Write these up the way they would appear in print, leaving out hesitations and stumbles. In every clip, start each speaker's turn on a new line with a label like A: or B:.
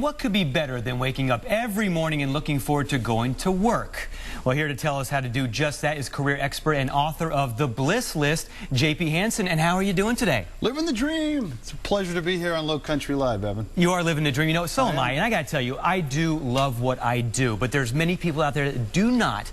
A: What could be better than waking up every morning and looking forward to going to work? Well, here to tell us how to do just that is career expert and author of The Bliss List, JP Hansen. And how are you doing today?
B: Living the dream. It's a pleasure to be here on Low Country Live, Evan.
A: You are living the dream. You know, so am I. And I got to tell you, I do love what I do. But there's many people out there that do not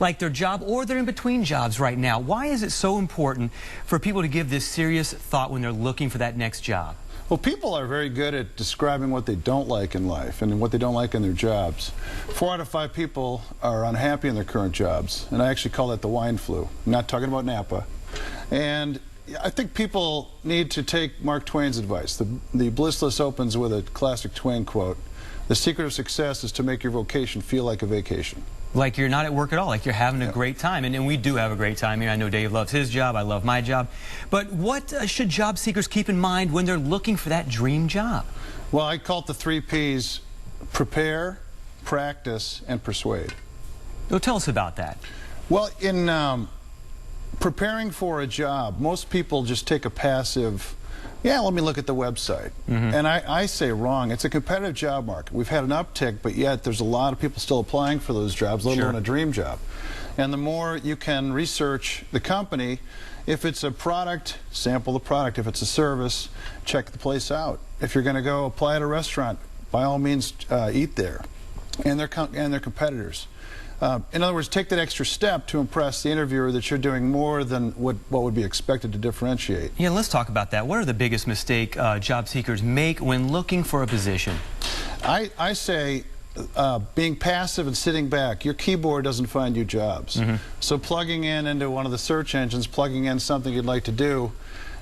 A: like their job, or they're in between jobs right now. Why is it so important for people to give this serious thought when they're looking for that next job?
B: Well, people are very good at describing what they don't like in life and what they don't like in their jobs. 4 out of 5 people are unhappy in their current jobs, and I actually call that the wine flu. I'm not talking about Napa. And I think people need to take Mark Twain's advice. The Bliss List opens with a classic Twain quote: "The secret of success is to make your vocation feel like a vacation."
A: Like you're not at work at all, like you're having a great time. And we do have a great time here. I know Dave loves his job, I love my job. But what should job seekers keep in mind when they're looking for that dream job?
B: Well, I call it the 3 Ps: prepare, practice, and persuade.
A: Well, tell us about that.
B: Well, in preparing for a job, most people just take a passive, let me look at the website. And I say wrong. It's a competitive job market. We've had an uptick, but yet there's a lot of people still applying for those jobs, let alone a dream job. And the more you can research the company, if it's a product, sample the product. If it's a service, check the place out. If you're going to go apply at a restaurant, by all means eat there. And their competitors. In other words, take that extra step to impress the interviewer that you're doing more than what would be expected to differentiate.
A: Yeah, let's talk about that. What are the biggest mistake job seekers make when looking for a position?
B: I say being passive and sitting back. Your keyboard doesn't find you jobs. So plugging into one of the search engines, plugging in something you'd like to do,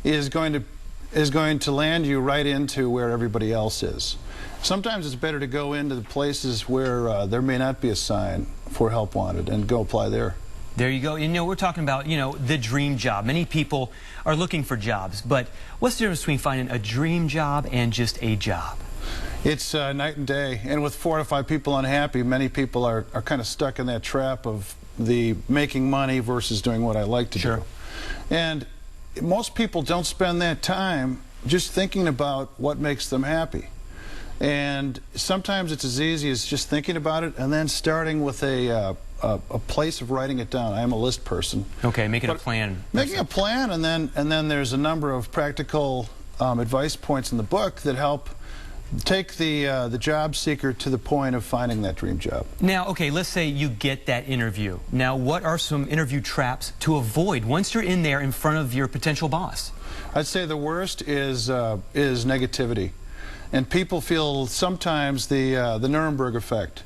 B: is going to land you right into where everybody else is. Sometimes it's better to go into the places where there may not be a sign for help wanted and go apply there.
A: There you go. You know, we're talking about, the dream job. Many people are looking for jobs, but what's the difference between finding a dream job and just a job?
B: It's night and day. And with 4 out of 5 people unhappy, many people are kind of stuck in that trap of the making money versus doing what I like to do. And most people don't spend that time just thinking about what makes them happy. And sometimes it's as easy as just thinking about it and then starting with a place of writing it down. I am a list person.
A: Okay, making a plan.
B: Making a plan, and then there's a number of practical advice points in the book that help take the job seeker to the point of finding that dream job.
A: Now, okay, let's say you get that interview. Now, what are some interview traps to avoid once you're in there in front of your potential boss?
B: I'd say the worst is negativity. And people feel sometimes the Nuremberg effect.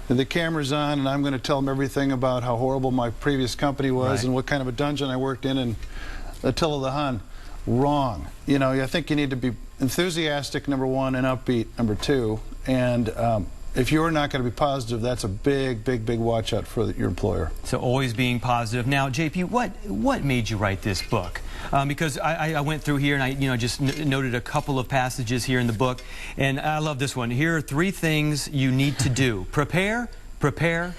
B: The camera's on and I'm going to tell them everything about how horrible my previous company was and what kind of a dungeon I worked in and Attila the Hun. Wrong. I think you need to be enthusiastic, number 1, and upbeat, number 2. And if you're not going to be positive, that's a big, big, big watch out for your employer.
A: So always being positive. Now, JP, what made you write this book? Because I went through here and I just noted a couple of passages here in the book, and I love this one. Here are 3 things you need to do: prepare, prepare,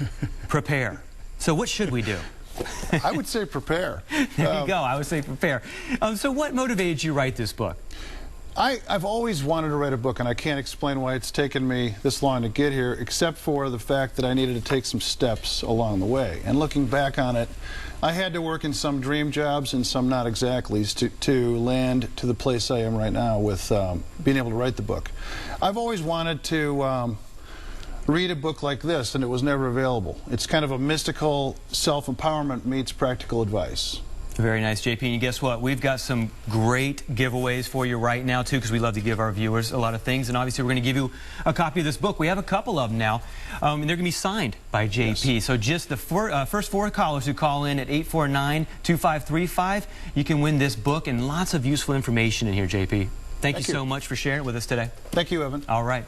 A: prepare. So what should we do?
B: I would say prepare.
A: There you go. I would say prepare. So what motivated you to write this book?
B: I've always wanted to write a book, and I can't explain why it's taken me this long to get here, except for the fact that I needed to take some steps along the way. And looking back on it, I had to work in some dream jobs and some not exactly to land to the place I am right now with being able to write the book. I've always wanted to read a book like this, and it was never available. It's kind of a mystical self-empowerment meets practical advice.
A: Very nice, JP. And guess what? We've got some great giveaways for you right now, too, because we love to give our viewers a lot of things. And obviously, we're going to give you a copy of this book. We have a couple of them now, and they're going to be signed by JP. Yes. So just the first 4 callers who call in at 849-2535, you can win this book and lots of useful information in here, JP. Thank you so much for sharing it with us today.
B: Thank you, Evan.
A: All right.